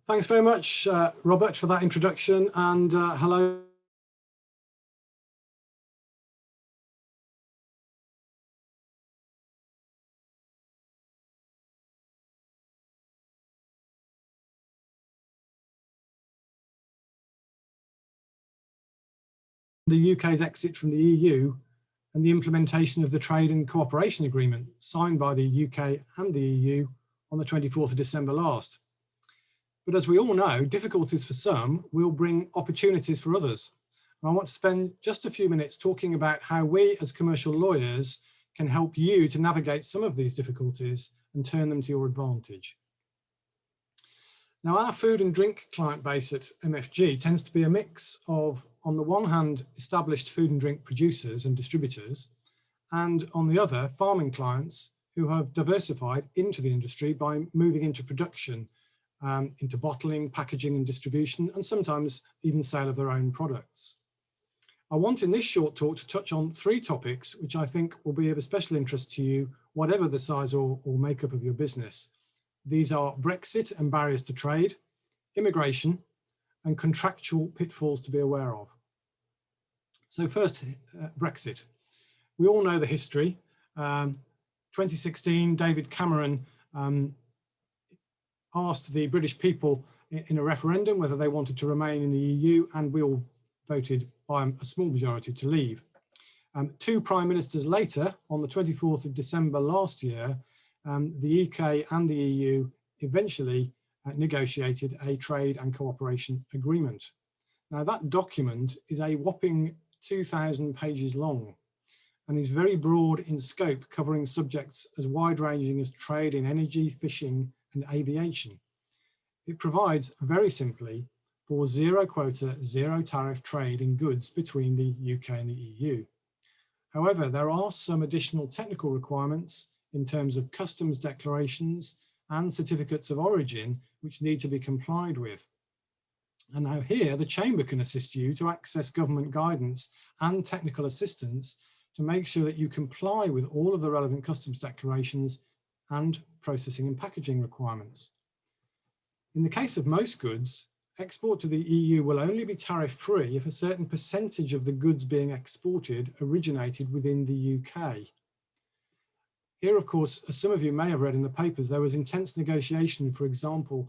Thanks very much, Robert, for that introduction, and hello. The UK's exit from the EU and the implementation of the Trade and Cooperation Agreement signed by the UK and the EU on the 24th of December last. But as we all know, difficulties for some will bring opportunities for others. And I want to spend just a few minutes talking about how we as commercial lawyers can help you to navigate some of these difficulties and turn them to your advantage. Now, our food and drink client base at MFG tends to be a mix of, on the one hand, established food and drink producers and distributors, and on the other, farming clients who have diversified into the industry by moving into production, into bottling, packaging and distribution, and sometimes even sale of their own products. I want in this short talk to touch on three topics which I think will be of a special interest to you, whatever the size or makeup of your business. These are Brexit and barriers to trade, immigration, and contractual pitfalls to be aware of. So first, Brexit. We all know the history. 2016, David Cameron asked the British people in a referendum whether they wanted to remain in the EU, and we all voted by a small majority to leave. Two prime ministers later, on the 24th of December last year, the UK and the EU eventually negotiated a trade and cooperation agreement. Now that document is a whopping 2,000 pages long and is very broad in scope, covering subjects as wide-ranging as trade in energy, fishing and aviation. It provides, very simply, for zero quota, zero tariff trade in goods between the UK and the EU. However, there are some additional technical requirements in terms of customs declarations and certificates of origin which need to be complied with. And now here, the Chamber can assist you to access government guidance and technical assistance to make sure that you comply with all of the relevant customs declarations and processing and packaging requirements. In the case of most goods, export to the EU will only be tariff-free if a certain percentage of the goods being exported originated within the UK. Here, of course, as some of you may have read in the papers, there was intense negotiation, for example,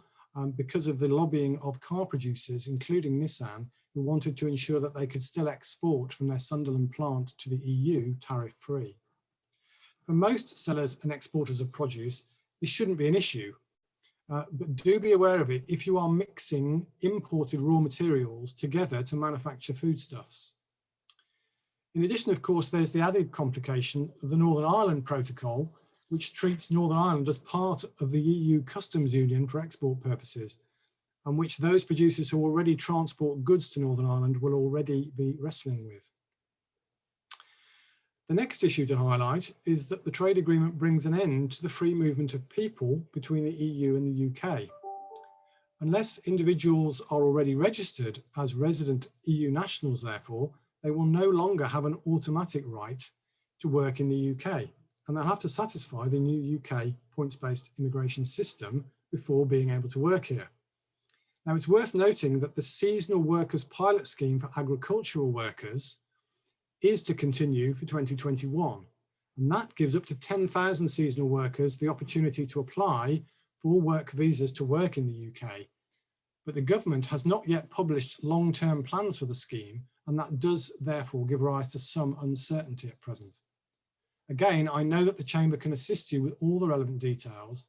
because of the lobbying of car producers, including Nissan, who wanted to ensure that they could still export from their Sunderland plant to the EU tariff-free. For most sellers and exporters of produce, this shouldn't be an issue, but do be aware of it if you are mixing imported raw materials together to manufacture foodstuffs. In addition, of course, there's the added complication of the Northern Ireland Protocol, which treats Northern Ireland as part of the EU customs union for export purposes, and which those producers who already transport goods to Northern Ireland will already be wrestling with. The next issue to highlight is that the trade agreement brings an end to the free movement of people between the EU and the UK. Unless individuals are already registered as resident EU nationals, therefore, they will no longer have an automatic right to work in the UK, and they'll have to satisfy the new UK points-based immigration system before being able to work here. Now, it's worth noting that the seasonal workers pilot scheme for agricultural workers is to continue for 2021, and that gives up to 10,000 seasonal workers the opportunity to apply for work visas to work in the UK. But the government has not yet published long-term plans for the scheme, and that does therefore give rise to some uncertainty at present. Again, I know that the Chamber can assist you with all the relevant details,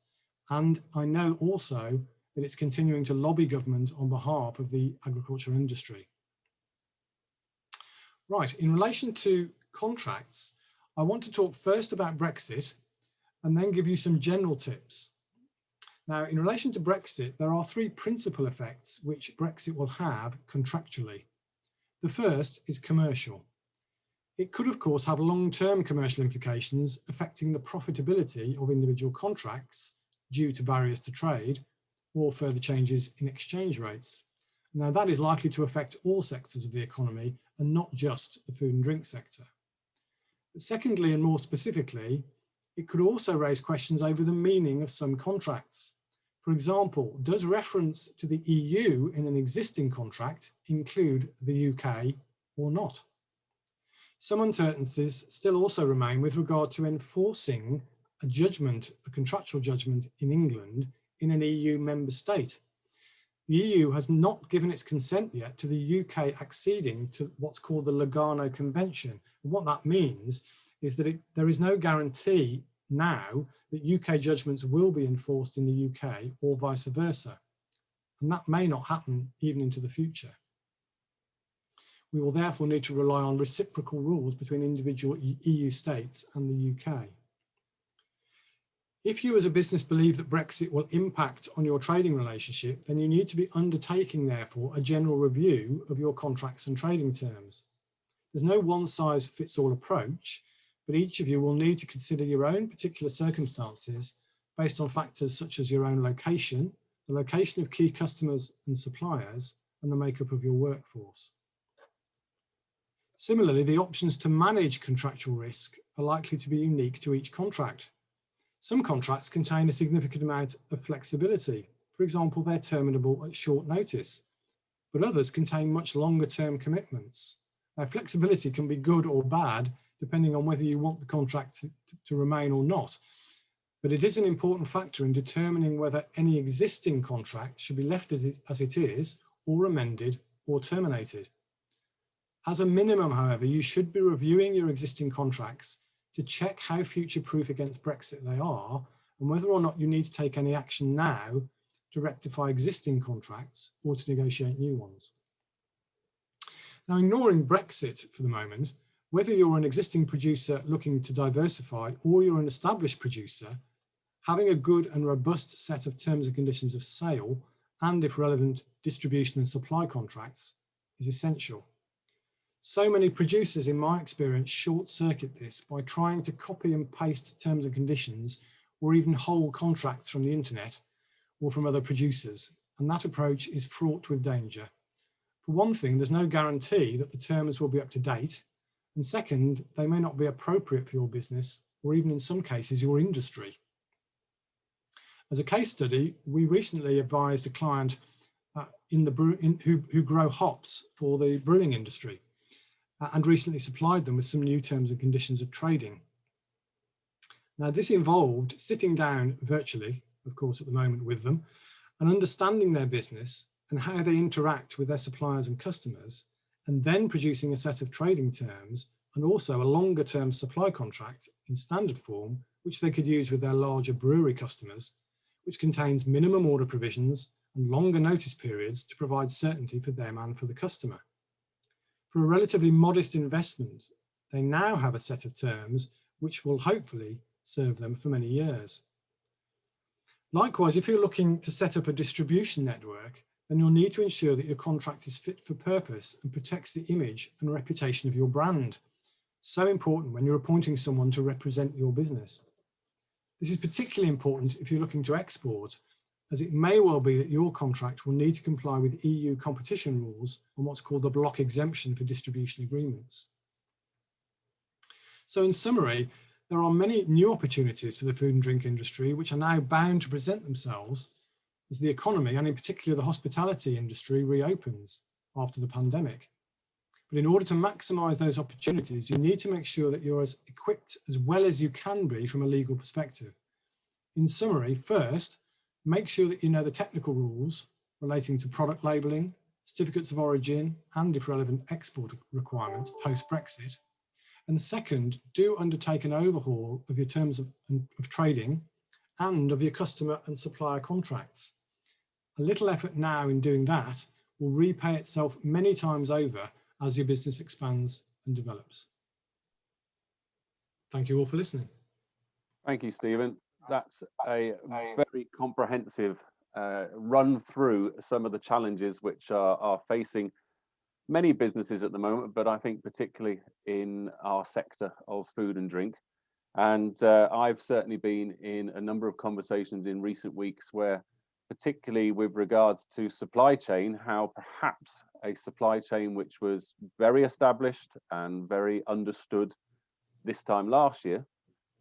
and I know also that it's continuing to lobby government on behalf of the agriculture industry. Right, in relation to contracts, I want to talk first about Brexit and then give you some general tips. Now, in relation to Brexit, there are three principal effects which Brexit will have contractually. The first is commercial. It could, of course, have long-term commercial implications affecting the profitability of individual contracts due to barriers to trade or further changes in exchange rates. Now, that is likely to affect all sectors of the economy and not just the food and drink sector. But secondly, and more specifically, it could also raise questions over the meaning of some contracts. For example, does reference to the EU in an existing contract include the UK or not? Some uncertainties still also remain with regard to enforcing a judgment, a contractual judgment in England in an EU member state. The EU has not given its consent yet to the UK acceding to what's called the Lugano Convention. And what that means is that there is no guarantee now that UK judgments will be enforced in the UK or vice versa. And that may not happen even into the future. We will therefore need to rely on reciprocal rules between individual EU states and the UK. If you as a business believe that Brexit will impact on your trading relationship, then you need to be undertaking, therefore, a general review of your contracts and trading terms. There's no one-size-fits-all approach, but each of you will need to consider your own particular circumstances based on factors such as your own location, the location of key customers and suppliers, and the makeup of your workforce. Similarly, the options to manage contractual risk are likely to be unique to each contract. Some contracts contain a significant amount of flexibility. For example, they're terminable at short notice, but others contain much longer term commitments. Now, flexibility can be good or bad, depending on whether you want the contract to remain or not. But it is an important factor in determining whether any existing contract should be left as it is, or amended or terminated. As a minimum, however, you should be reviewing your existing contracts to check how future-proof against Brexit they are, and whether or not you need to take any action now to rectify existing contracts or to negotiate new ones. Now, ignoring Brexit for the moment, whether you're an existing producer looking to diversify or you're an established producer, having a good and robust set of terms and conditions of sale and, if relevant, distribution and supply contracts is essential. So many producers, in my experience, short-circuit this by trying to copy and paste terms and conditions or even whole contracts from the internet or from other producers, and that approach is fraught with danger. For one thing, there's no guarantee that the terms will be up to date, and second, they may not be appropriate for your business or even in some cases your industry. As a case study, we recently advised a client who grow hops for the brewing industry, and recently supplied them with some new terms and conditions of trading. Now, this involved sitting down virtually, of course, at the moment with them, and understanding their business and how they interact with their suppliers and customers, and then producing a set of trading terms and also a longer term supply contract in standard form, which they could use with their larger brewery customers, which contains minimum order provisions and longer notice periods to provide certainty for them and for the customer. For a relatively modest investment, they now have a set of terms which will hopefully serve them for many years. Likewise, if you're looking to set up a distribution network, then you'll need to ensure that your contract is fit for purpose and protects the image and reputation of your brand. So important when you're appointing someone to represent your business. This is particularly important if you're looking to export, as it may well be that your contract will need to comply with EU competition rules on what's called the block exemption for distribution agreements. So in summary, there are many new opportunities for the food and drink industry which are now bound to present themselves as the economy, and in particular the hospitality industry, reopens after the pandemic. But in order to maximise those opportunities, you need to make sure that you're as equipped as well as you can be from a legal perspective. In summary, first, make sure that you know the technical rules relating to product labelling, certificates of origin, and, if relevant, export requirements post-Brexit. And second, do undertake an overhaul of your terms of trading and of your customer and supplier contracts. A little effort now in doing that will repay itself many times over as your business expands and develops. Thank you all for listening. Thank you, Stephen. That's a very comprehensive run through some of the challenges which are facing many businesses at the moment, but I think particularly in our sector of food and drink. And I've certainly been in a number of conversations in recent weeks where, particularly with regards to supply chain, how perhaps a supply chain which was very established and very understood this time last year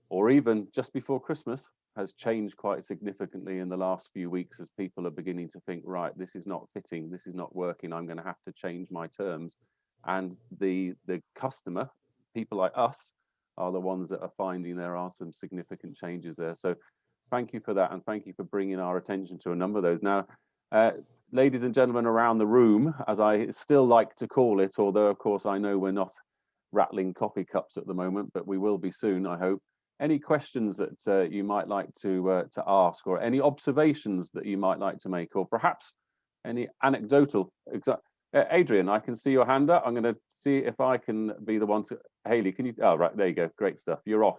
or even just before Christmas, has changed quite significantly in the last few weeks as people are beginning to think, right, this is not fitting, this is not working, I'm going to have to change my terms. And the customer, people like us, are the ones that are finding there are some significant changes there. So thank you for that, and thank you for bringing our attention to a number of those. Now, ladies and gentlemen around the room, as I still like to call it, although of course I know we're not rattling coffee cups at the moment, but we will be soon, I hope. Any questions that you might like to ask, or any observations that you might like to make, or perhaps any anecdotal? Adrian, I can see your hand up. I'm going to see if I can be the one to. Haley, can you? Oh, right, there you go. Great stuff. You're off.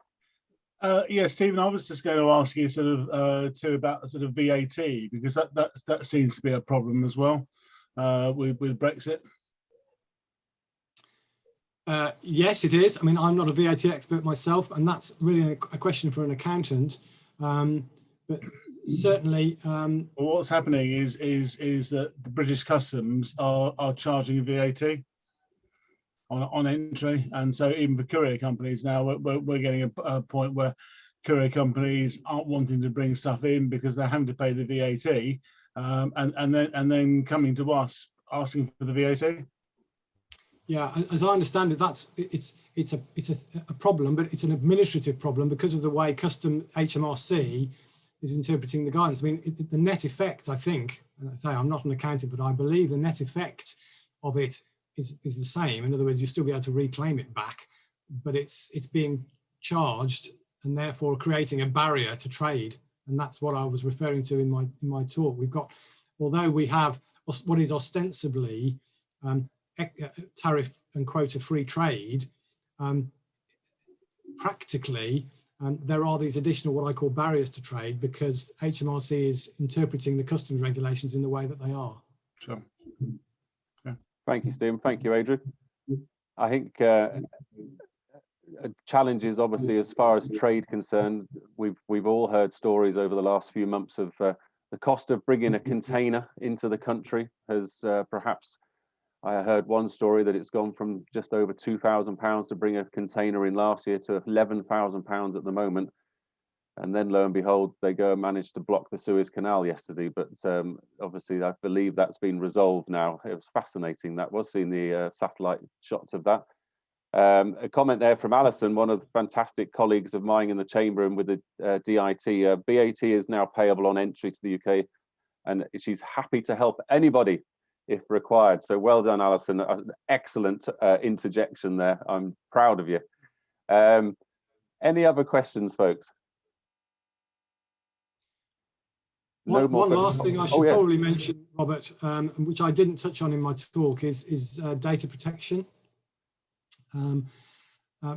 Yeah, Stephen, I was just going to ask you sort of too about sort of VAT, because that seems to be a problem as well with Brexit. Yes, it is. I mean, I'm not a VAT expert myself, and that's really a question for an accountant. But certainly, well, what's happening is that the British Customs are charging VAT on entry, and so even for courier companies now, we're getting a point where courier companies aren't wanting to bring stuff in because they're having to pay the VAT, and then coming to us asking for the VAT. Yeah, as I understand it, it's a problem, but it's an administrative problem because of the way HMRC is interpreting the guidance. I mean, the net effect, I think, and I say I'm not an accountant, but I believe the net effect of it is the same. In other words, you still be able to reclaim it back, but it's being charged and therefore creating a barrier to trade. And that's what I was referring to in my talk. We've got, although we have what is ostensibly tariff and quota free trade, practically there are these additional what I call barriers to trade because HMRC is interpreting the customs regulations in the way that they are. Sure. Okay. Thank you, Stephen. Thank you, Adrian. I think challenges, obviously, as far as trade concerned, we've all heard stories over the last few months of the cost of bringing a container into the country has perhaps. I heard one story that it's gone from just over £2,000 to bring a container in last year to £11,000 at the moment. And then lo and behold, they go and manage to block the Suez Canal yesterday. But obviously, I believe that's been resolved now. It was fascinating. That was seeing the satellite shots of that. A comment there from Alison, one of the fantastic colleagues of mine in the chamber and with the DIT. BAT is now payable on entry to the UK, and she's happy to help anybody if required. So well done, Alison. Excellent interjection there. I'm proud of you. Any other questions, folks? One last thing I should probably mention, Robert, which I didn't touch on in my talk, is data protection.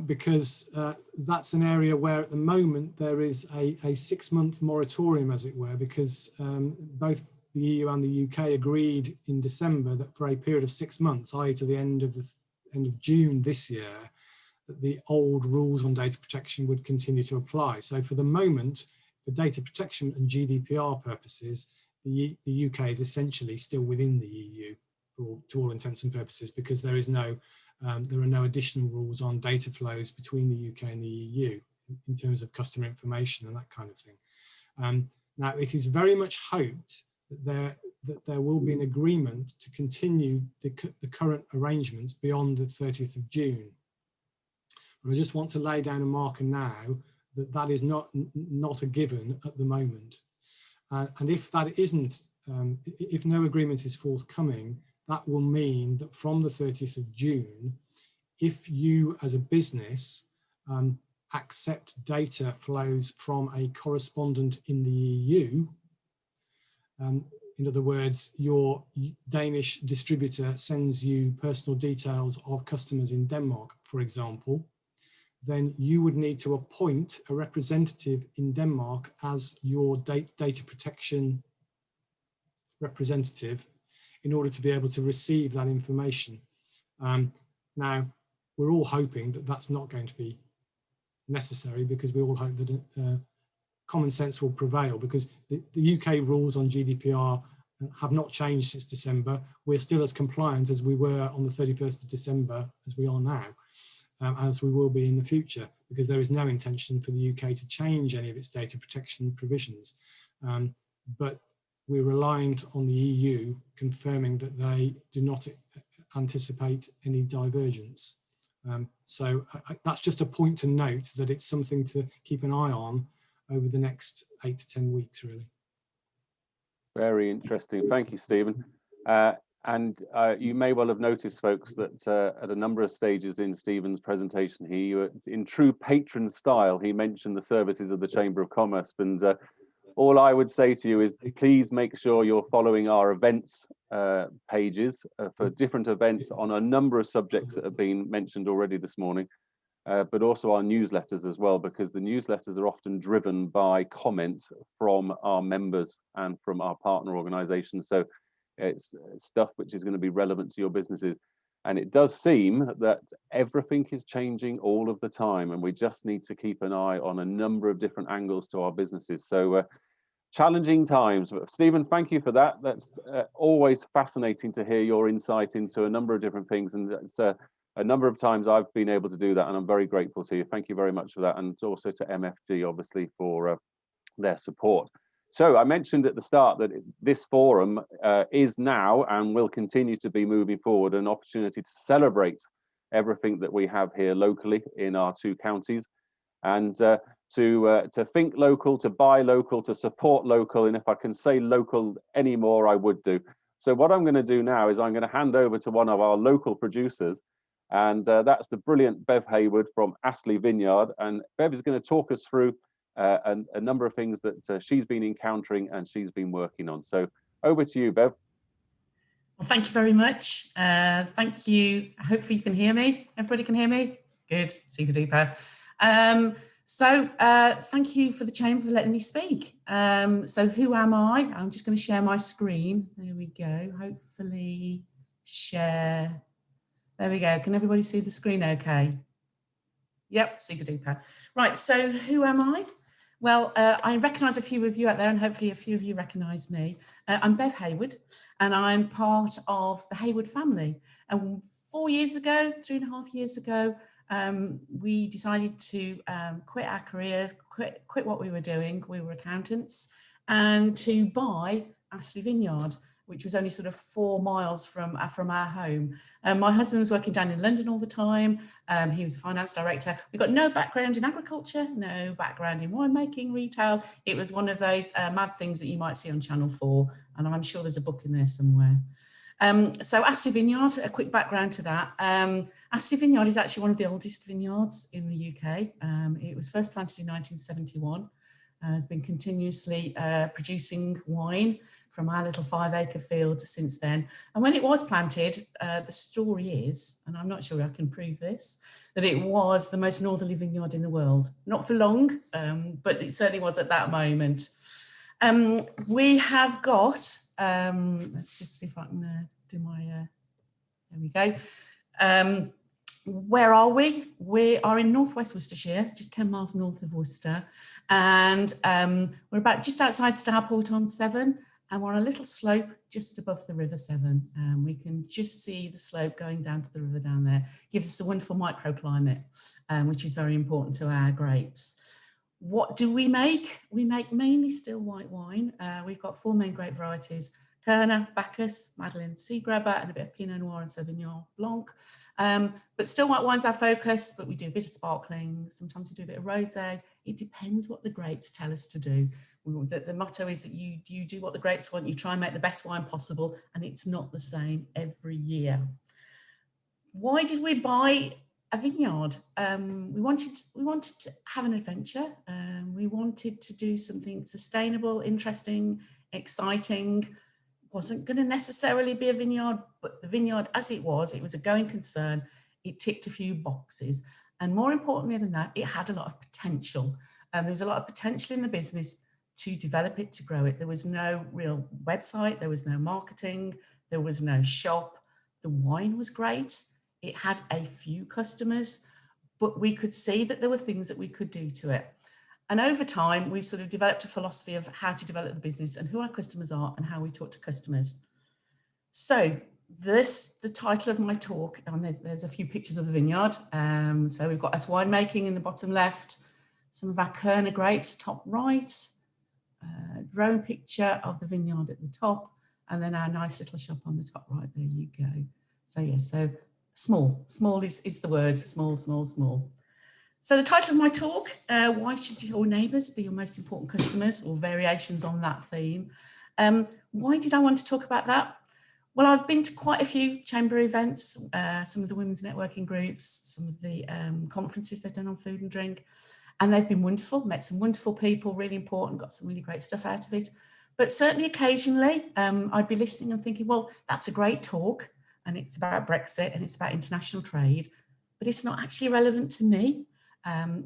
Because that's an area where at the moment there is a 6-month moratorium, as it were, because both the EU and the UK agreed in December that for a period of 6 months, i.e. to the end of June this year, that the old rules on data protection would continue to apply. So for the moment, for data protection and GDPR purposes, the UK is essentially still within the EU to all intents and purposes, because there is no there are no additional rules on data flows between the UK and the EU in terms of customer information and that kind of thing. Now, it is very much hoped that there will be an agreement to continue the current arrangements beyond the 30th of June. But I just want to lay down a marker now that is not a given at the moment. And if that isn't, if no agreement is forthcoming, that will mean that from the 30th of June, if you as a business accept data flows from a correspondent in the EU, in other words, your Danish distributor sends you personal details of customers in Denmark, for example, then you would need to appoint a representative in Denmark as your data protection representative in order to be able to receive that information. Now, we're all hoping that that's not going to be necessary, because we all hope that common sense will prevail, because the UK rules on GDPR have not changed since December. We're still as compliant as we were on the 31st of December as we are now, as we will be in the future. because there is no intention for the UK to change any of its data protection provisions. But we're reliant on the EU confirming that they do not anticipate any divergence. So that's just a point to note, that it's something to keep an eye on over the next 8 to 10 weeks, really. Very interesting. Thank you, Stephen. And you may well have noticed, folks, that at a number of stages in Stephen's presentation, he, in true patron style, he mentioned the services of the Chamber of Commerce. And all I would say to you is, please make sure you're following our events pages for different events on a number of subjects that have been mentioned already this morning, but also our newsletters as well, because the newsletters are often driven by comment from our members and from our partner organizations. So it's stuff which is going to be relevant to your businesses. And it does seem that everything is changing all of the time, and we just need to keep an eye on a number of different angles to our businesses. So challenging times. But Stephen, thank you for that. That's always fascinating to hear your insight into a number of different things. And it's a number of times I've been able to do that, and I'm very grateful to you. Thank you very much for that. And also to MFG, obviously, for their support. So I mentioned at the start that this forum is now and will continue to be moving forward an opportunity to celebrate everything that we have here locally in our 2 counties, and to think local, to buy local, to support local. And if I can say local anymore, I would do. So what I'm going to do now is I'm going to hand over to one of our local producers, and that's the brilliant Beth Hayward from Astley Vineyard. And Bev is going to talk us through a number of things that she's been encountering and she's been working on. So over to you, Bev. Well, thank you very much. Thank you. Hopefully you can hear me. Everybody can hear me? Good, super duper. So thank you for the Chamber for letting me speak. So who am I? I'm just going to share my screen. There we go. Hopefully share. There we go. Can everybody see the screen okay? Yep, super duper. Right, so who am I? Well, I recognise a few of you out there, and hopefully a few of you recognise me. I'm Beth Hayward, and I'm part of the Hayward family. And 4 years ago, 3.5 years ago, we decided to quit our careers, quit what we were doing. We were accountants, and to buy Astley Vineyard, which was only sort of 4 miles from our home. My husband was working down in London all the time. He was a finance director. We got no background in agriculture, no background in winemaking, retail. It was one of those mad things that you might see on Channel 4, and I'm sure there's a book in there somewhere. So Astley Vineyard, a quick background to that. Astley Vineyard is actually one of the oldest vineyards in the UK. It was first planted in 1971. Has been continuously producing wine from our little 5-acre field since then. And when it was planted, the story is, and I'm not sure I can prove this, that it was the most northerly vineyard in the world. Not for long, but it certainly was at that moment. We have got, let's just see if I can do my, there we go. Where are we? We are in northwest Worcestershire, just 10 miles north of Worcester. And we're about just outside Starport on Severn. And we're on a little slope just above the River Severn. We can just see the slope going down to the river down there. Gives us a wonderful microclimate, which is very important to our grapes. What do we make? We make mainly still white wine. We've got 4 main grape varieties: Kerner, Bacchus, Madeleine, Sea Grabber, and a bit of Pinot Noir and Sauvignon Blanc. But still white wine's our focus, but we do a bit of sparkling. Sometimes we do a bit of rosé. It depends what the grapes tell us to do. The motto is that you do what the grapes want, you try and make the best wine possible, and it's not the same every year. Why did we buy a vineyard? We wanted to have an adventure. We wanted to do something sustainable, interesting, exciting. Wasn't going to necessarily be a vineyard, but the vineyard as it was a going concern. It ticked a few boxes. And more importantly than that, it had a lot of potential. There was a lot of potential in the business to develop it, to grow it. There was no real website, there was no marketing, there was no shop. The wine was great. It had a few customers, but we could see that there were things that we could do to it. And over time, we've sort of developed a philosophy of how to develop the business and who our customers are and how we talk to customers. So the title of my talk, and there's a few pictures of the vineyard. So we've got us winemaking in the bottom left, some of our Kerner grapes top right, drone picture of the vineyard at the top, and then our nice little shop on the top right. There you go. So yeah, so small is the word, small. So the title of my talk, why should your neighbours be your most important customers, or variations on that theme. Why did I want to talk about that? Well, I've been to quite a few chamber events, some of the women's networking groups, some of the conferences they've done on food and drink, and they've been wonderful, met some wonderful people, really important, got some really great stuff out of it. But certainly occasionally I'd be listening and thinking, well, that's a great talk and it's about Brexit and it's about international trade, but it's not actually relevant to me.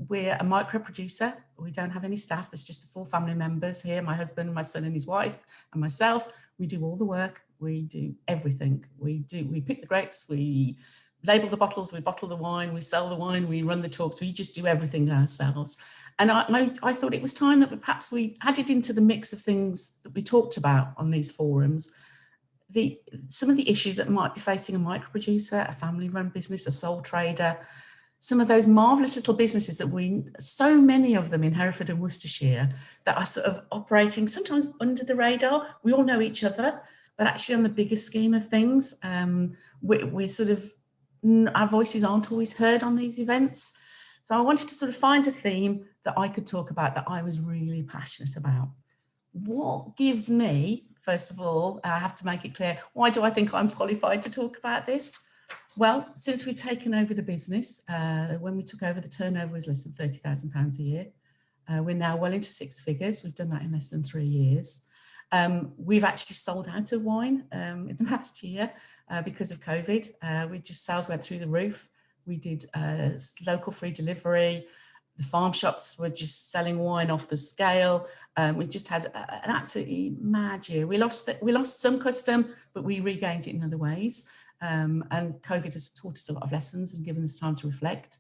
We're a micro producer. We don't have any staff. There's just the 4 family members here, my husband, my son and his wife and myself. We do all the work. We do everything. We pick the grapes, we label the bottles, we bottle the wine, we sell the wine, we run the talks. We just do everything ourselves. And I thought it was time that perhaps we added into the mix of things that we talked about on these forums, some of the issues that might be facing a micro producer, a family run business, a sole trader, some of those marvellous little businesses that so many of them in Hereford and Worcestershire that are sort of operating sometimes under the radar. We all know each other, but actually on the bigger scheme of things, we're sort of, our voices aren't always heard on these events. So I wanted to sort of find a theme that I could talk about that I was really passionate about. What gives me, first of all, I have to make it clear, why do I think I'm qualified to talk about this? Well, since we've taken over the business, when we took over, the turnover was less than £30,000 a year. We're now well into 6 figures. We've done that in less than 3 years. We've actually sold out of wine in the last year because of COVID. Sales went through the roof. We did local free delivery. The farm shops were just selling wine off the scale. We just had an absolutely mad year. We lost some custom, but we regained it in other ways. And COVID has taught us a lot of lessons and given us time to reflect.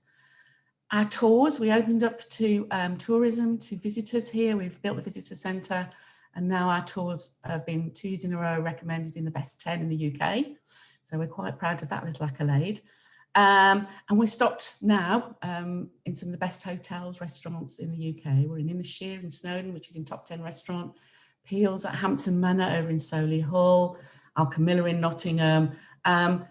Our tours, we opened up to tourism, to visitors here. We've built the visitor centre, and now our tours have been 2 years in a row recommended in the best 10 in the UK. So we're quite proud of that little accolade. And we're stocked now in some of the best hotels, restaurants in the UK. We're in Innisshire in Snowdon, which is in top 10 restaurant. Peel's at Hampton Manor over in Solihull. Alchemilla in Nottingham. And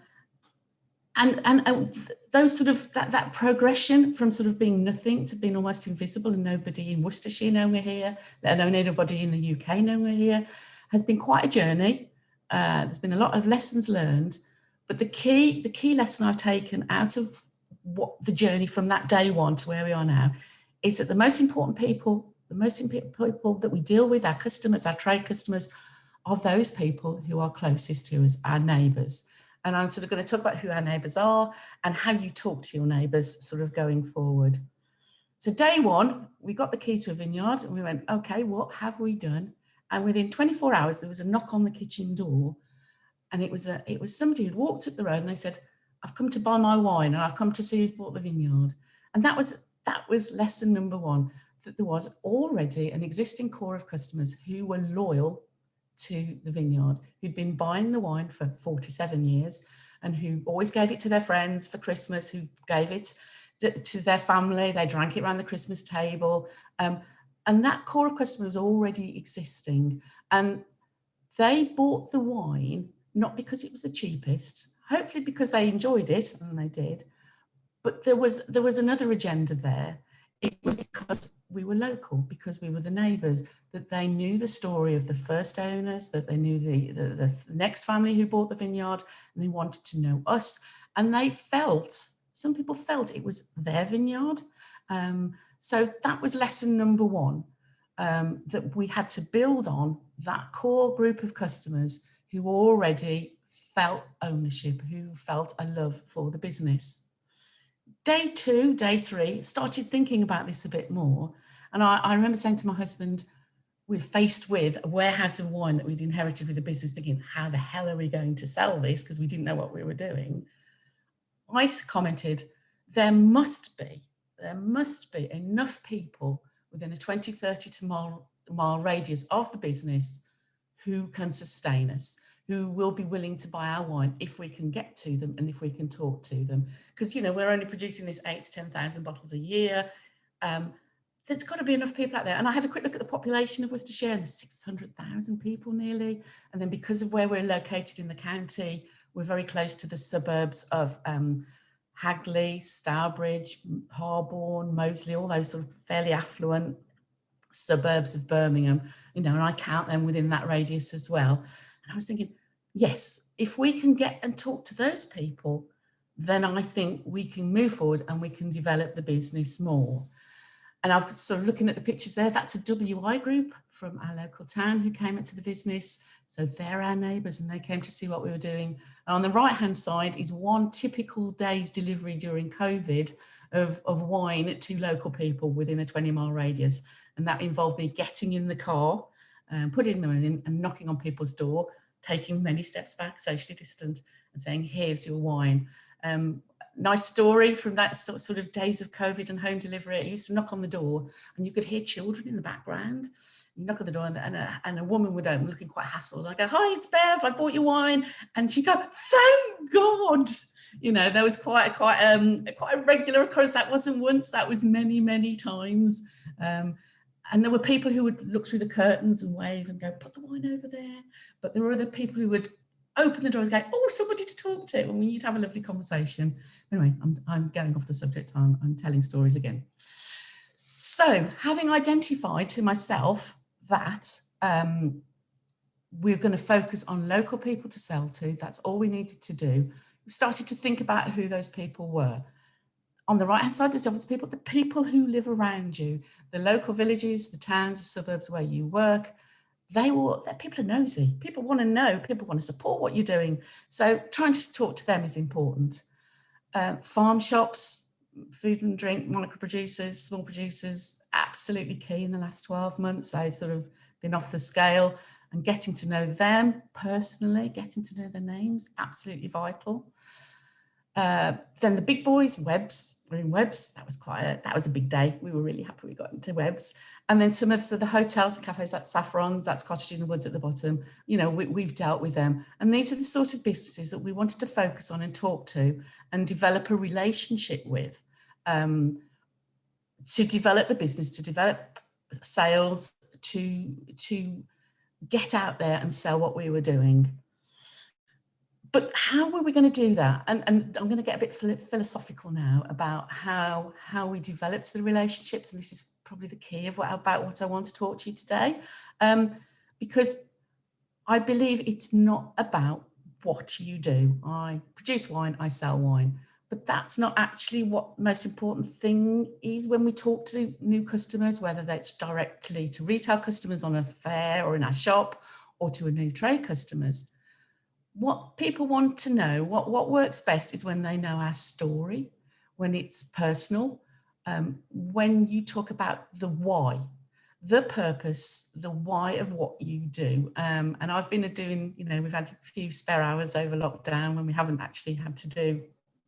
those sort of, that progression from sort of being nothing to being almost invisible and nobody in Worcestershire knowing we're here, let alone anybody in the UK knowing we're here, has been quite a journey. There's been a lot of lessons learned, but the key lesson I've taken out of the journey from that day one to where we are now is that the most important people that we deal with, our customers, our trade customers, are those people who are closest to us, our neighbours. And I'm sort of going to talk about who our neighbours are and how you talk to your neighbours sort of going forward. So day one, we got the key to a vineyard and we went, okay, what have we done? And within 24 hours, there was a knock on the kitchen door, and it was somebody who'd walked up the road and they said, I've come to buy my wine and I've come to see who's bought the vineyard. And that was lesson number one, that there was already an existing core of customers who were loyal to the vineyard, who'd been buying the wine for 47 years and who always gave it to their friends for Christmas, who gave it to their family, they drank it around the Christmas table. And that core of customers was already existing. And they bought the wine, not because it was the cheapest, hopefully because they enjoyed it, and they did, but there was another agenda there. It was because we were local, because we were the neighbours, that they knew the story of the first owners, that they knew the next family who bought the vineyard, and they wanted to know us. And some people felt it was their vineyard. So that was lesson number one, that we had to build on that core group of customers who already felt ownership, who felt a love for the business. Day 2, day 3, started thinking about this a bit more. And I remember saying to my husband, we're faced with a warehouse of wine that we'd inherited with the business, thinking, how the hell are we going to sell this? Because we didn't know what we were doing. I commented, there must be enough people within a 20, 30 mile radius of the business who can sustain us, who will be willing to buy our wine if we can get to them and if we can talk to them. Because, you know, we're only producing this 8,000 to 10,000 bottles a year. There's got to be enough people out there. And I had a quick look at the population of Worcestershire, and there's 600,000 people nearly. And then because of where we're located in the county, we're very close to the suburbs of Hagley, Stourbridge, Harborne, Moseley, all those sort of fairly affluent suburbs of Birmingham, you know, and I count them within that radius as well. And I was thinking, yes, if we can get and talk to those people, then I think we can move forward and we can develop the business more. And I've sort of looking at the pictures there, that's a WI group from our local town who came into the business. So they're our neighbours and they came to see what we were doing. And on the right-hand side is one typical day's delivery during COVID of wine to local people within a 20-mile radius. And that involved me getting in the car, putting them in and knocking on people's door, taking many steps back, socially distant, and saying, here's your wine. Nice story from that sort of days of COVID and home delivery. I used to knock on the door and you could hear children in the background. You knock on the door and a woman would open looking quite hassled. I go, hi, it's Bev, I bought your wine. And she'd go, thank God. You know, there was quite a regular occurrence. That wasn't once, that was many, many times. And there were people who would look through the curtains and wave and go, put the wine over there. But there were other people who would open the doors and go, oh, somebody to talk to, and we need to have a lovely conversation. Anyway, I'm going off the subject, I'm telling stories again. So having identified to myself that we're going to focus on local people to sell to, that's all we needed to do, we started to think about who those people were. On the right-hand side, there's obviously the people who live around you, the local villages, the towns, the suburbs where you work. People are nosy. People want to know. People want to support what you're doing. So trying to talk to them is important. Farm shops, food and drink, monocle producers, small producers, absolutely key in the last 12 months. They've sort of been off the scale, and getting to know them personally, getting to know their names, absolutely vital. Then the big boys, Webbs. We're in Webbs. That was a big day. We were really happy we got into Webbs. And then some of the hotels and cafes, that's Saffron's, that's Cottage in the Woods at the bottom. You know, we've dealt with them. And these are the sort of businesses that we wanted to focus on and talk to and develop a relationship with, to develop the business, to develop sales, to get out there and sell what we were doing. But how were we going to do that? And I'm going to get a bit philosophical now about how we developed the relationships. And this is probably the key about what I want to talk to you today. Because I believe it's not about what you do. I produce wine, I sell wine. But that's not actually what the most important thing is when we talk to new customers, whether that's directly to retail customers on a fair or in our shop or to a new trade customers. What people want to know, what works best is when they know our story, when it's personal, when you talk about the why, the purpose, the why of what you do. And I've been doing, you know, we've had a few spare hours over lockdown when we haven't actually had to do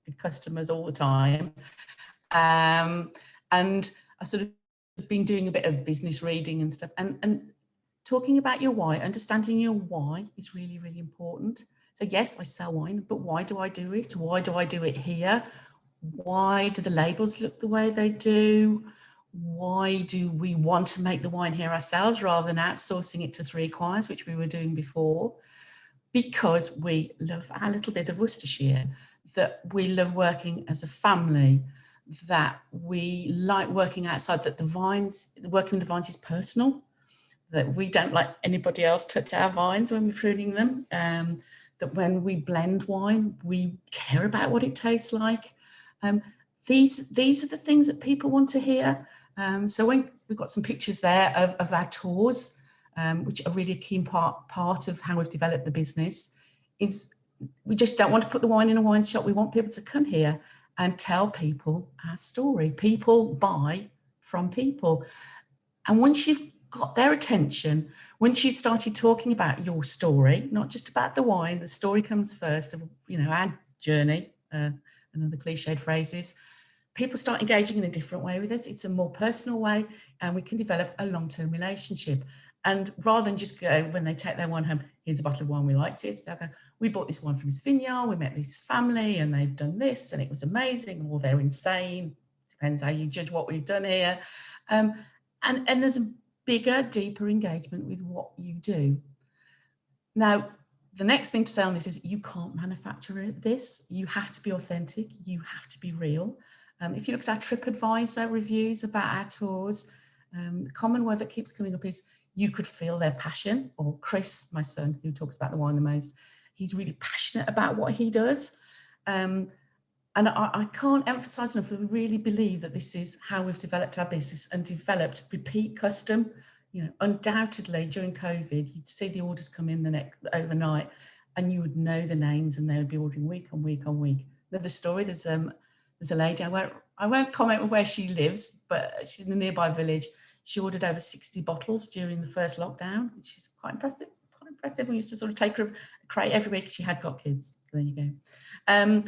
with customers all the time. And I sort of been doing a bit of business reading and stuff, and talking about your why, understanding your why is really, really important. So yes, I sell wine, but why do I do it? Why do I do it here? Why do the labels look the way they do? Why do we want to make the wine here ourselves rather than outsourcing it to 3 choirs, which we were doing before? Because we love our little bit of Worcestershire, that we love working as a family, that we like working outside, that working with the vines is personal, that we don't let anybody else touch our vines when we're pruning them, that when we blend wine, we care about what it tastes like. These are the things that people want to hear. So when we've got some pictures there of our tours, which are really a key part of how we've developed the business, is we just don't want to put the wine in a wine shop. We want people to come here and tell people our story. People buy from people. And once you've got their attention, once you've started talking about your story, not just about the wine, the story comes first of, you know, our journey, another cliched phrases, people start engaging in a different way with us. It's a more personal way, and we can develop a long-term relationship. And rather than just go, when they take their wine home, here's a bottle of wine, we liked it, they'll go, we bought this wine from this vineyard, we met this family and they've done this and it was amazing, or they're insane. Depends how you judge what we've done here. And there's a bigger, deeper engagement with what you do. Now, the next thing to say on this is you can't manufacture this. You have to be authentic. You have to be real. If you look at our TripAdvisor reviews about our tours, the common word that keeps coming up is you could feel their passion. Or Chris, my son, who talks about the wine the most, he's really passionate about what he does. And I can't emphasize enough that we really believe that this is how we've developed our business and developed repeat custom. You know, undoubtedly during COVID, you'd see the orders come in overnight and you would know the names and they would be ordering week on week on week. Another story, there's a lady, I won't comment on where she lives, but she's in a nearby village. She ordered over 60 bottles during the first lockdown, which is quite impressive. We used to sort of take her a crate every week. She had got kids, so there you go.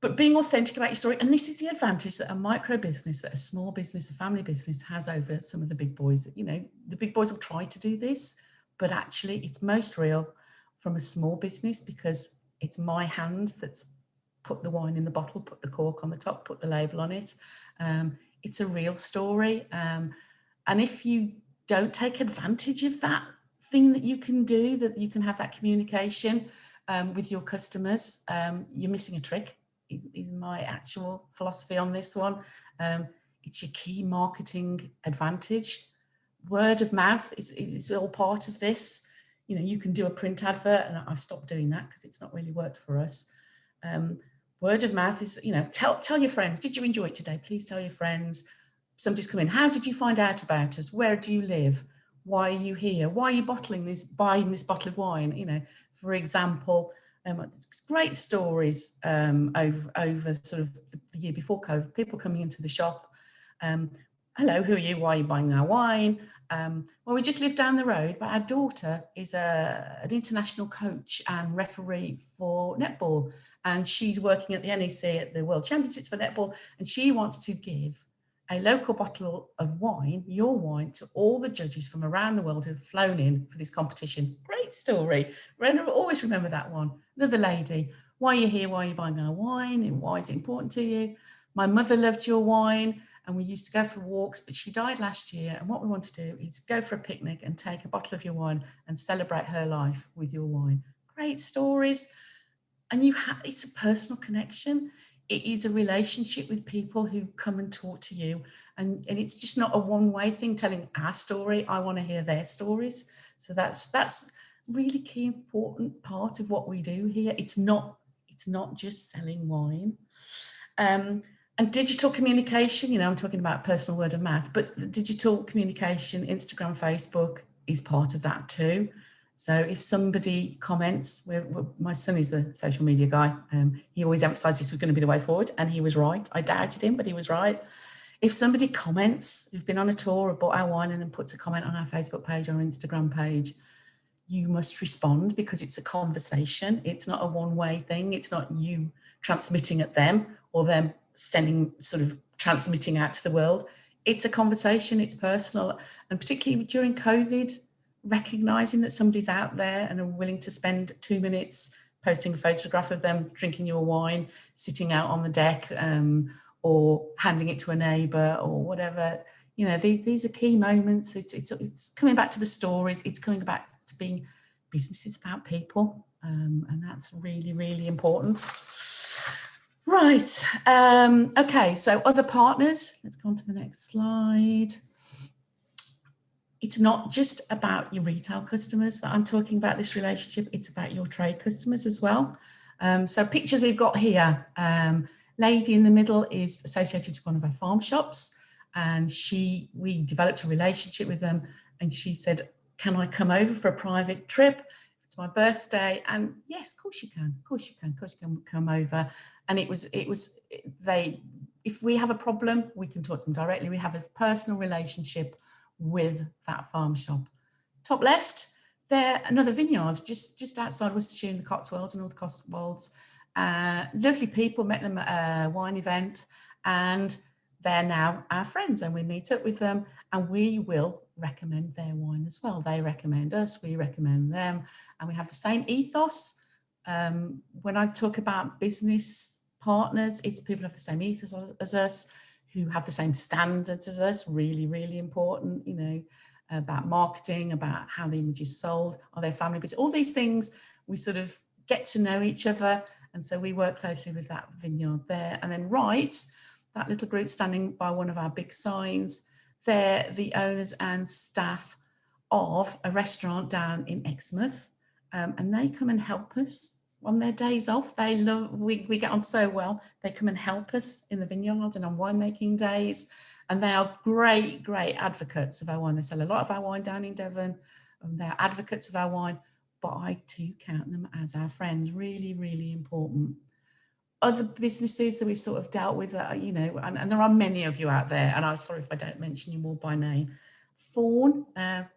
But being authentic about your story, and this is the advantage that a micro business, that a small business, a family business has over some of the big boys. You know, the big boys will try to do this, but actually it's most real from a small business because it's my hand that's put the wine in the bottle, put the cork on the top, put the label on it. It's a real story. And if you don't take advantage of that thing that you can do, that you can have that communication with your customers, you're missing a trick. Is my actual philosophy on this one. It's your key marketing advantage. Word of mouth is all part of this. You know, you can do a print advert, and I've stopped doing that because it's not really worked for us. Word of mouth is, you know, tell your friends. Did you enjoy it today? Please tell your friends. Somebody's come in. How did you find out about us? Where do you live? Why are you here? Why are you buying this bottle of wine? You know, for example. Great stories over sort of the year before COVID, people coming into the shop. Hello, who are you? Why are you buying our wine? Well, we just live down the road, but our daughter is an international coach and referee for netball. And she's working at the NEC at the World Championships for netball. And she wants to give a local bottle of wine, your wine, to all the judges from around the world who've flown in for this competition. Great story. Always remember that one. Another lady, why are you here? Why are you buying our wine? And why is it important to you? My mother loved your wine and we used to go for walks, but she died last year. And what we want to do is go for a picnic and take a bottle of your wine and celebrate her life with your wine. Great stories. And it's a personal connection. It is a relationship with people who come and talk to you. And it's just not a one-way thing telling our story. I want to hear their stories. So that's really key, important part of what we do here. It's not just selling wine. And digital communication, you know, I'm talking about personal word of mouth, but digital communication, Instagram, Facebook is part of that too. So if somebody comments, my son is the social media guy. He always emphasized this was going to be the way forward, and he was right. I doubted him, but he was right. If somebody comments, who've been on a tour or bought our wine and then puts a comment on our Facebook page or Instagram page, you must respond because it's a conversation. It's not a one-way thing. It's not you transmitting at them or them transmitting out to the world. It's a conversation, it's personal. And particularly during COVID, recognizing that somebody's out there and are willing to spend 2 minutes posting a photograph of them drinking your wine, sitting out on the deck, or handing it to a neighbor or whatever. You know, these are key moments. It's coming back to the stories. It's coming back to being businesses about people. And that's really, really important. Right. Okay. So other partners, let's go on to the next slide. It's not just about your retail customers that I'm talking about this relationship. It's about your trade customers as well. So pictures we've got here. Lady in the middle is associated to one of our farm shops, and we developed a relationship with them, and she said, can I come over for a private trip? It's my birthday. And yes, of course you can. Of course you can. Of course you can come over. And if we have a problem, we can talk to them directly. We have a personal relationship with that farm shop. Top left, they're another vineyard just outside Worcestershire in the Cotswolds, North Cotswolds. Lovely people, met them at a wine event, and they're now our friends, and we meet up with them, and we will recommend their wine as well. They recommend us, we recommend them, and we have the same ethos. When I talk about business partners, it's people who have the same ethos as us, who have the same standards as us, really, really important, you know, about marketing, about how the image is sold, are they family business, all these things, we sort of get to know each other. And so we work closely with that Vineyard there. And then that little group standing by one of our big signs, they're the owners and staff of a restaurant down in Exmouth. And they come and help us on their days off. They love, we get on so well. They come and help us in the vineyard and on winemaking days. And they are great, great advocates of our wine. They sell a lot of our wine down in Devon. And they're advocates of our wine, but I too count them as our friends. Really, really important. Other businesses that we've sort of dealt with, you know, and there are many of you out there, and I'm sorry if I don't mention you all by name. Fawn,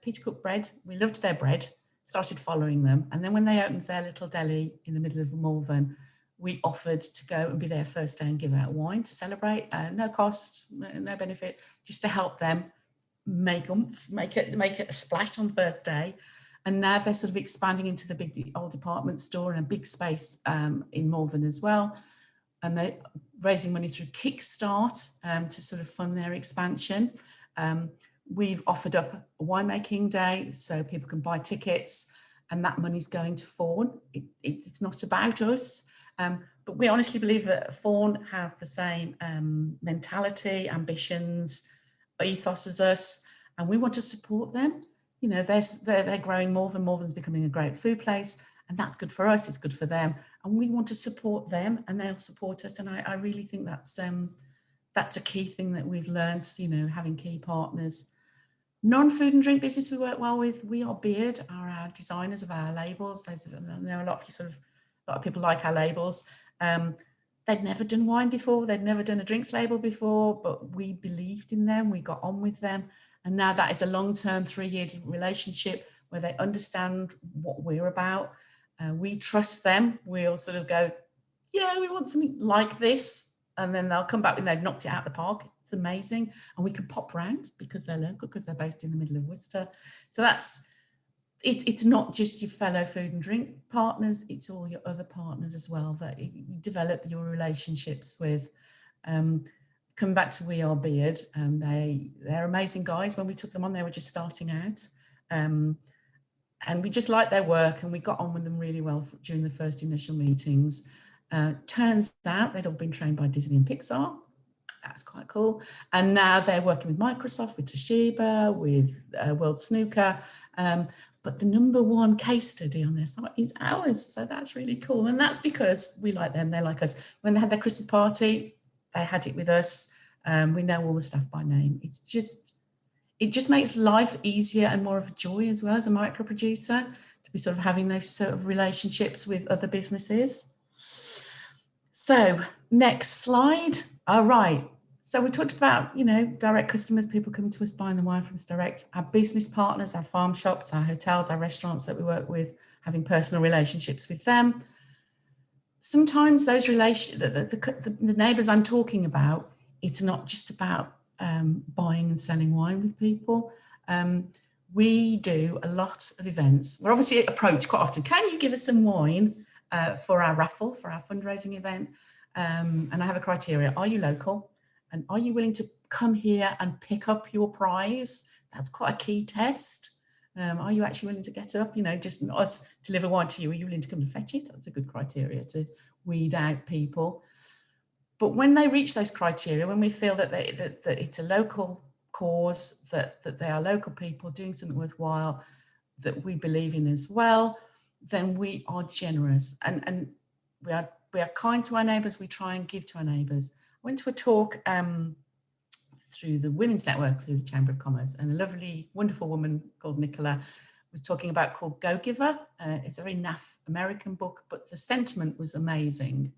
Peter Cook Bread, we loved their bread, started following them. And then when they opened their little deli in the middle of Malvern, we offered to go and be their first day and give out wine to celebrate, no cost, no benefit, just to help them make it a splash on first day. And now they're sort of expanding into the big old department store and a big space in Malvern as well. And they're raising money through Kickstart to sort of fund their expansion. We've offered up a winemaking day so people can buy tickets, and that money's going to Fawn. It's not about us, but we honestly believe that Fawn have the same mentality, ambitions, ethos as us, and we want to support them. You know, they're growing Malvern. Malvern's becoming a great food place, and that's good for us. It's good for them, and we want to support them, and they'll support us. And I really think that's a key thing that we've learned. You know, having key partners. Non-food and drink business we work well with. We Are Beard are our designers of our labels. I know a lot of people like our labels. They'd never done wine before. They'd never done a drinks label before, but we believed in them. We got on with them. And now that is a long-term 3-year relationship where they understand what we're about. We trust them. We'll sort of go, yeah, we want something like this. And then they'll come back when they've knocked it out of the park. It's amazing. And we can pop round because they're local, because they're based in the middle of Worcester. So it's not just your fellow food and drink partners, it's all your other partners as well that you develop your relationships with. Coming back to We Are Beard, they're amazing guys. When we took them on, they were just starting out. And we just liked their work, and we got on with them really well during the first initial meetings. Turns out they'd all been trained by Disney and Pixar. That's quite cool. And now they're working with Microsoft, with Toshiba, with World Snooker. But the number one case study on their site is ours. So that's really cool. And that's because we like them, they like us. When they had their Christmas party, they had it with us. We know all the staff by name. It just makes life easier and more of a joy as well as a micro producer to be sort of having those sort of relationships with other businesses. So next slide. All right. So we talked about, you know, direct customers, people coming to us buying the wine from us direct, our business partners, our farm shops, our hotels, our restaurants that we work with, having personal relationships with them. Sometimes those the neighbours I'm talking about, it's not just about buying and selling wine with people. We do a lot of events. We're obviously approached quite often. Can you give us some wine for our raffle, for our fundraising event? And I have a criteria. Are you local? And are you willing to come here and pick up your prize? That's quite a key test. Are you actually willing to get up? You know, just not us deliver wine to you. Are you willing to come and fetch it? That's a good criteria to weed out people. But when they reach those criteria, when we feel that it's a local cause, that they are local people doing something worthwhile, that we believe in as well, then we are generous and we are kind to our neighbours. We try and give to our neighbours. I went to a talk through the Women's Network, through the Chamber of Commerce, and a lovely, wonderful woman called Nicola was talking about called Go Giver. It's a very naff American book, but the sentiment was amazing.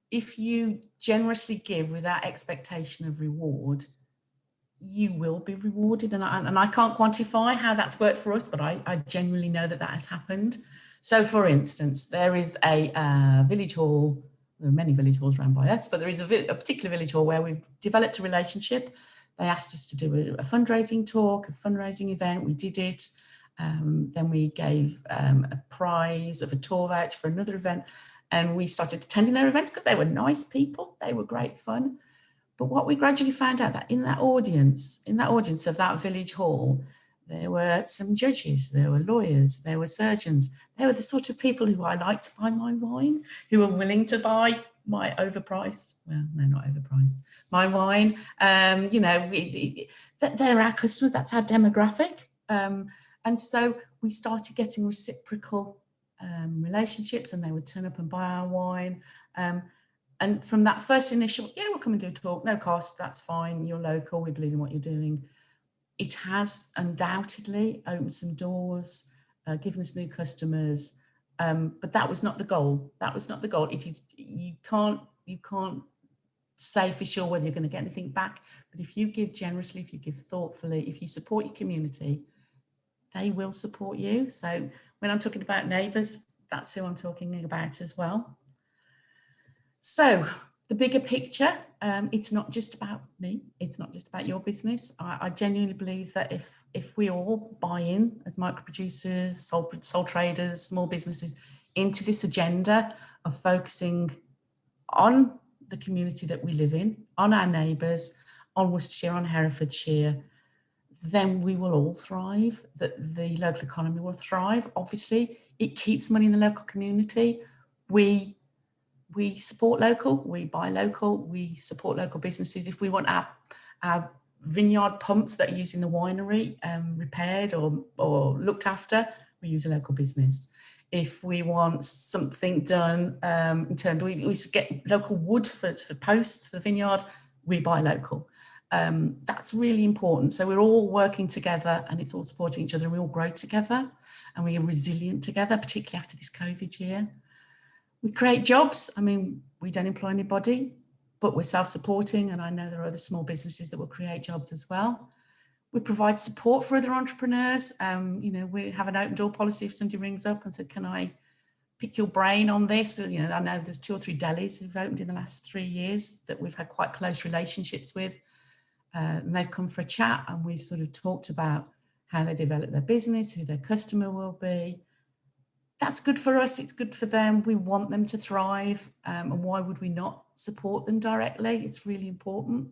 If you generously give without expectation of reward, you will be rewarded. And I can't quantify how that's worked for us, but I genuinely know that has happened. So for instance, there is a village hall. There are many village halls run by us, but there is a particular village hall where we've developed a relationship. They asked us to do a fundraising talk, a fundraising event. We did it. Then we gave a prize of a tour voucher for another event. And we started attending their events because they were nice people. They were great fun. But what we gradually found out that in that audience of that village hall, there were some judges, there were lawyers, there were surgeons. They were the sort of people who I like to buy my wine, who were willing to buy my overpriced, well, no, not overpriced, my wine. You know, they're our customers, that's our demographic. And so we started getting reciprocal relationships, and they would turn up and buy our wine. And from that first initial, yeah, we'll come and do a talk, no cost, that's fine, you're local, we believe in what you're doing. It has undoubtedly opened some doors, given us new customers, but that was not the goal. That was not the goal. It is, you can't say for sure whether you're going to get anything back, but if you give generously, if you give thoughtfully, if you support your community, they will support you. So when I'm talking about neighbours, that's who I'm talking about as well. So the bigger picture, it's not just about me, it's not just about your business. I genuinely believe that if we all buy in as micro producers, sole traders, small businesses into this agenda of focusing on the community that we live in, on our neighbours, on Worcestershire, on Herefordshire, then we will all thrive, that the local economy will thrive. Obviously, it keeps money in the local community. We support local, we buy local, we support local businesses. If we want our vineyard pumps that are used in the winery repaired or looked after, we use a local business. If we want something done in terms, we get local wood for posts for the vineyard, we buy local. That's really important. So we're all working together and it's all supporting each other, and we all grow together and we are resilient together, particularly after this COVID year. We create jobs. I mean, we don't employ anybody, but we're self-supporting, and I know there are other small businesses that will create jobs as well. We provide support for other entrepreneurs. You know, we have an open door policy. If somebody rings up and said, can I pick your brain on this? You know, I know there's 2 or 3 delis who've opened in the last 3 years that we've had quite close relationships with. And they've come for a chat, and we've sort of talked about how they develop their business, who their customer will be. That's good for us, it's good for them. We want them to thrive, and why would we not support them directly? It's really important.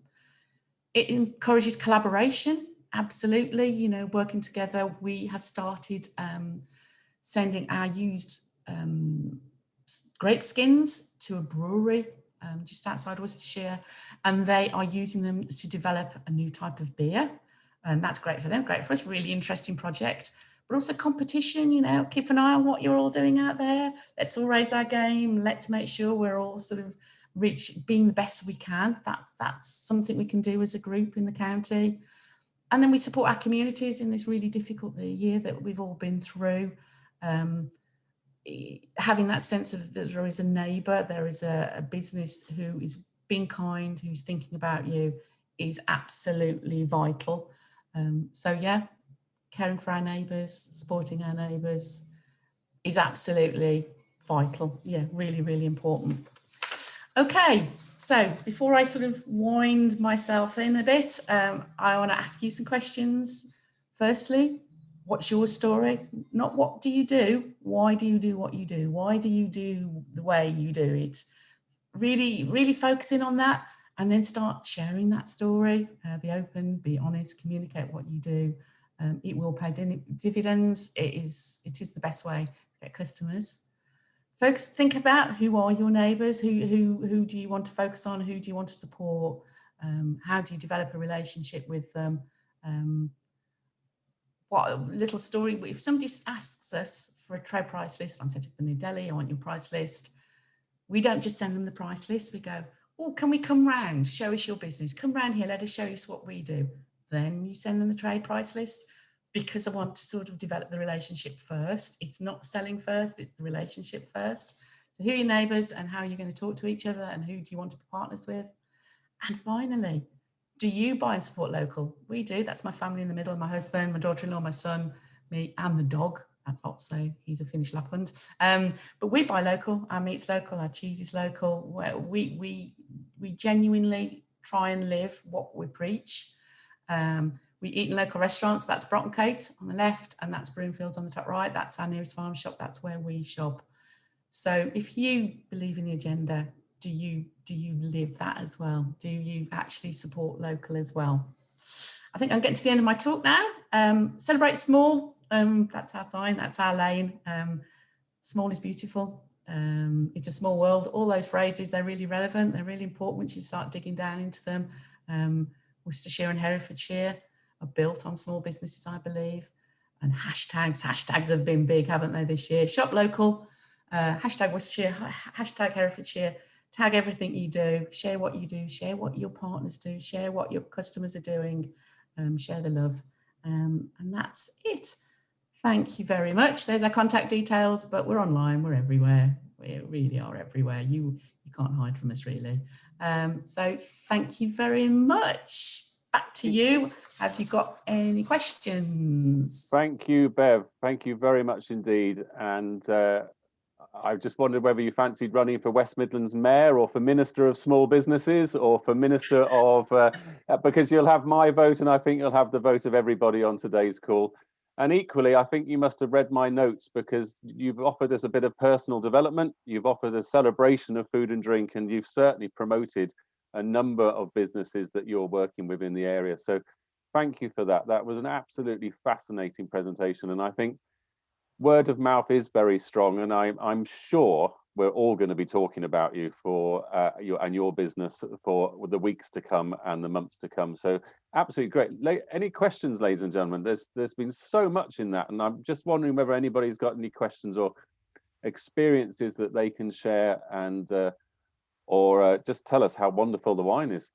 It encourages collaboration, absolutely, you know, working together. We have started sending our used grape skins to a brewery just outside Worcestershire, and they are using them to develop a new type of beer, and that's great for them, great for us, really interesting project. But also competition, you know, keep an eye on what you're all doing out there. Let's all raise our game. Let's make sure we're all sort of being the best we can. That's something we can do as a group in the county. And then we support our communities in this really difficult year that we've all been through. Having that sense of that there is a neighbour, there is a business who is being kind, who's thinking about you, is absolutely vital. So yeah, caring for our neighbours, supporting our neighbours is absolutely vital. Yeah, really, really important. Okay, so before I sort of wind myself in a bit, I want to ask you some questions. Firstly, what's your story? Not what do you do, why do you do what you do? Why do you do the way you do it? Really, really focusing on that, and then start sharing that story. Be open, be honest, communicate what you do. It will pay dividends. It is the best way to get customers. Folks, think about who are your neighbours, who do you want to focus on, who do you want to support, how do you develop a relationship with them. What a little story, if somebody asks us for a trade price list, I'm setting up a new deli, I want your price list, we don't just send them the price list, we go, oh, can we come round, show us your business, come round here, let us show you what we do. Then you send them the trade price list, because I want to sort of develop the relationship first. It's not selling first, it's the relationship first. So who are your neighbours and how are you going to talk to each other and who do you want to be partners with? And finally, do you buy and support local? We do. That's my family in the middle, my husband, my daughter-in-law, my son, me and the dog. That's Otso, he's a Finnish Lapland. But we buy local, our meat's local, our cheese is local. We genuinely try and live what we preach. We eat in local restaurants. That's Brockencote on the left, and that's Broomfields on the top right. That's our nearest farm shop. That's where we shop. So if you believe in the agenda, do you live that as well? Do you actually support local as well? I think I'm getting to the end of my talk now. Celebrate small. That's our sign. That's our lane. Small is beautiful. It's a small world. All those phrases, they're really relevant. They're really important once you start digging down into them. Worcestershire and Herefordshire are built on small businesses, I believe. And hashtags have been big, haven't they, this year? Shop local, hashtag Worcestershire, hashtag Herefordshire, tag everything you do, share what you do, share what your partners do, share what your customers are doing, share the love. And that's it. Thank you very much. There's our contact details, but we're online, we're everywhere. We really are everywhere. You can't hide from us, really. So thank you very much. Back to you. Have you got any questions? Thank you, Bev. Thank you very much indeed. And I just wondered whether you fancied running for West Midlands Mayor or for Minister of Small Businesses or for Minister of, because you'll have my vote and I think you'll have the vote of everybody on today's call. And equally, I think you must have read my notes because you've offered us a bit of personal development. You've offered a celebration of food and drink, and you've certainly promoted a number of businesses that you're working with in the area. So thank you for that. That was an absolutely fascinating presentation. And I think word of mouth is very strong. And I'm sure we're all going to be talking about you for your business for the weeks to come and the months to come. So absolutely great. Any questions, ladies and gentlemen? There's been so much in that. And I'm just wondering whether anybody's got any questions or experiences that they can share and or just tell us how wonderful the wine is.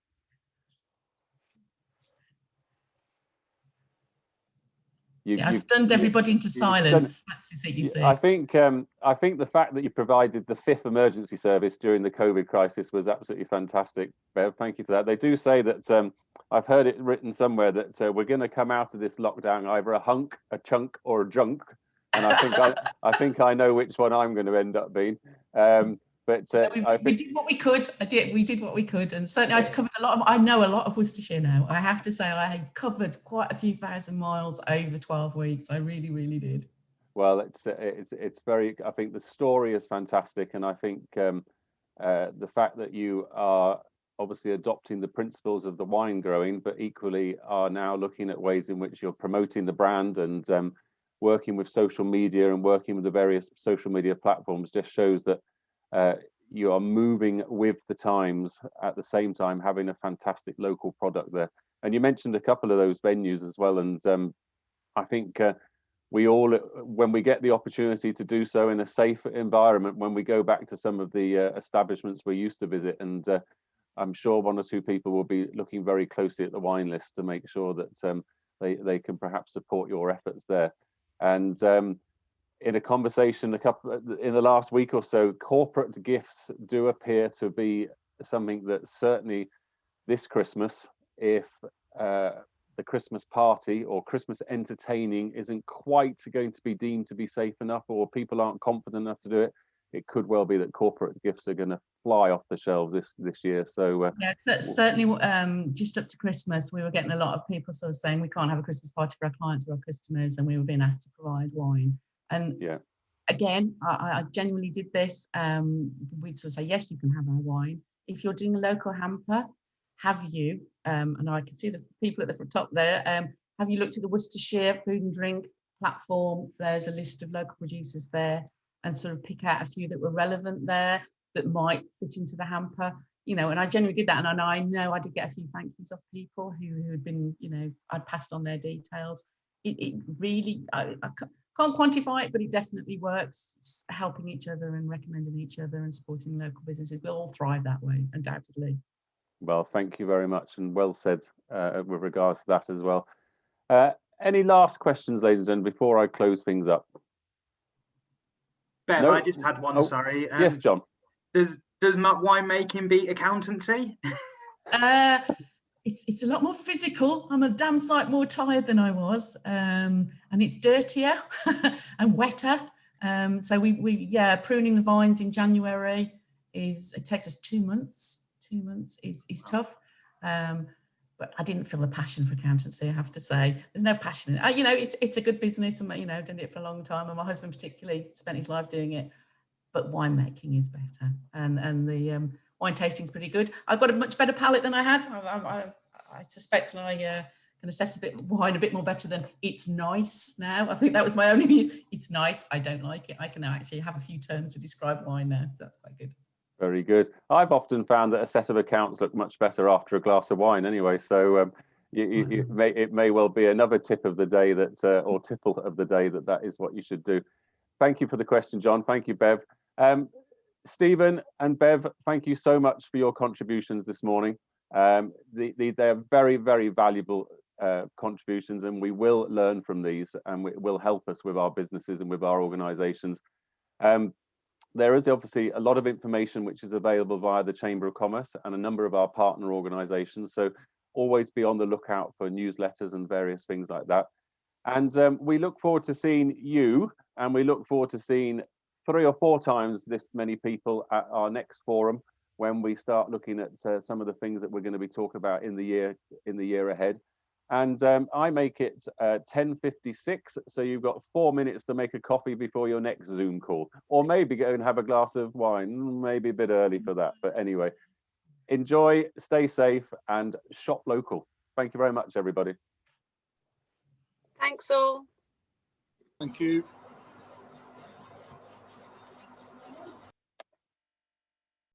I stunned everybody into silence. That's it, you see. I think the fact that you provided the 5th emergency service during the COVID crisis was absolutely fantastic, Bev. Thank you for that. They do say that I've heard it written somewhere that we're going to come out of this lockdown either a hunk, a chunk, or a drunk, and I think I know which one I'm going to end up being. But we did what we could. We did what we could, and certainly I covered a lot of. I know a lot of Worcestershire now. I have to say, I covered quite a few thousand miles over 12 weeks. I really, really did. Well, it's very. I think the story is fantastic, and I think the fact that you are obviously adopting the principles of the wine growing, but equally are now looking at ways in which you're promoting the brand and working with social media and working with the various social media platforms just shows that. You are moving with the times at the same time having a fantastic local product there. And you mentioned a couple of those venues as well. And I think we all, when we get the opportunity to do so in a safe environment, when we go back to some of the establishments we used to visit, and I'm sure 1 or 2 people will be looking very closely at the wine list to make sure that they can perhaps support your efforts there. And in a conversation in the last week or so, corporate gifts do appear to be something that certainly this Christmas, if the Christmas party or Christmas entertaining isn't quite going to be deemed to be safe enough, or people aren't confident enough to do it, it could well be that corporate gifts are going to fly off the shelves this year. So yeah, certainly just up to Christmas, we were getting a lot of people sort of saying we can't have a Christmas party for our clients or our customers, and we were being asked to provide wine. And yeah, again, I genuinely did this. We'd sort of say, yes, you can have our wine. If you're doing a local hamper, have you, and I can see the people at the top there, have you looked at the Worcestershire food and drink platform? There's a list of local producers there, and sort of pick out a few that were relevant there that might fit into the hamper. You know, and I genuinely did that. And I know I did get a few thank yous of people who had been, you know, I'd passed on their details. It really, I can't quantify it, but it definitely works, just helping each other and recommending each other and supporting local businesses. We'll all thrive that way, undoubtedly. Well, thank you very much, and well said with regards to that as well. Any last questions, ladies and gentlemen, before I close things up? Bev, No? I just had one, sorry. Yes, John. Does winemaking beat accountancy? It's a lot more physical. I'm a damn sight more tired than I was, and it's dirtier and wetter. So we pruning the vines in January it takes us 2 months. 2 months is tough. but I didn't feel the passion for accountancy, I have to say. There's no passion. You know, it's a good business, and, you know, done it for a long time, and my husband particularly spent his life doing it, but winemaking is better, and the wine tasting is pretty good. I've got a much better palate than I had. I suspect that I can assess wine a bit more better than it's nice now. I think that was my only, it's nice, I don't like it. I can now actually have a few terms to describe wine now, so that's quite good. Very good. I've often found that a set of accounts look much better after a glass of wine anyway, so it may well be another tip of the day that, or tipple of the day, that is what you should do. Thank you for the question, John. Thank you, Bev. Stephen and Bev, thank you so much for your contributions this morning. They're very, very valuable contributions, and we will learn from these, and it will help us with our businesses and with our organisations. There is obviously a lot of information which is available via the Chamber of Commerce and a number of our partner organisations, so always be on the lookout for newsletters and various things like that. And we look forward to seeing you, and we look forward to seeing 3 or 4 times this many people at our next forum, when we start looking at some of the things that we're going to be talking about in the year ahead. And I make it 10:56, so you've got 4 minutes to make a coffee before your next Zoom call, or maybe go and have a glass of wine, maybe a bit early for that. But anyway, enjoy, stay safe, and shop local. Thank you very much, everybody. Thanks all. Thank you.